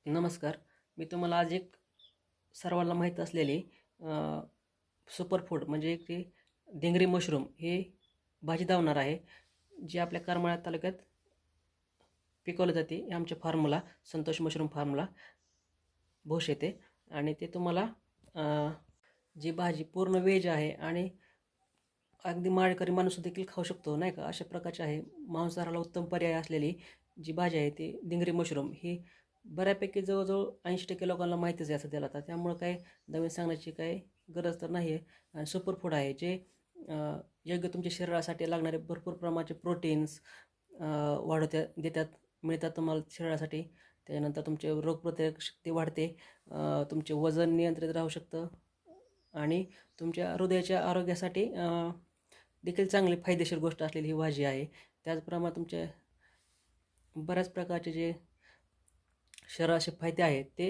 नमस्कार. मी तुम्हाला आज एक सर्वांना माहीत असलेली सुपरफूड म्हणजे एक ते ढेंगरी मशरूम हे भाजी दावणार आहे, जी आपल्या करमाळा तालुक्यात पिकवली जाते. हे आमच्या फार्मला संतोष मशरूम फार्मला भोस येते आणि ते तुम्हाला जी भाजी पूर्ण व्हेज आहे आणि अगदी माळकरी माणूस देखील खाऊ शकतो नाही का, अशा प्रकारची आहे. मांसाहाराला उत्तम पर्याय असलेली जी भाजी आहे ती ढेंगरी मशरूम ही बऱ्यापैकी जवळजवळ 80% लोकांना माहितीच आहे सध्याला. आता त्यामुळं काही नवीन सांगण्याची काही गरज तर नाही आहे. आणि सुपरफूड आहे जे योग्य तुमच्या शरीरासाठी लागणारे भरपूर प्रमाणाचे प्रोटीन्स वाढवत्या देतात मिळतात तुम्हाला शरीरासाठी. त्याच्यानंतर तुमचे रोगप्रतिकारक शक्ती वाढते, तुमचे वजन नियंत्रित राहू शकतं आणि तुमच्या हृदयाच्या आरोग्यासाठी देखील चांगली फायदेशीर गोष्ट असलेली ही भाजी आहे. त्याचप्रमाणे तुमच्या बऱ्याच प्रकारचे जे शरीराचे फायदे आहेत ते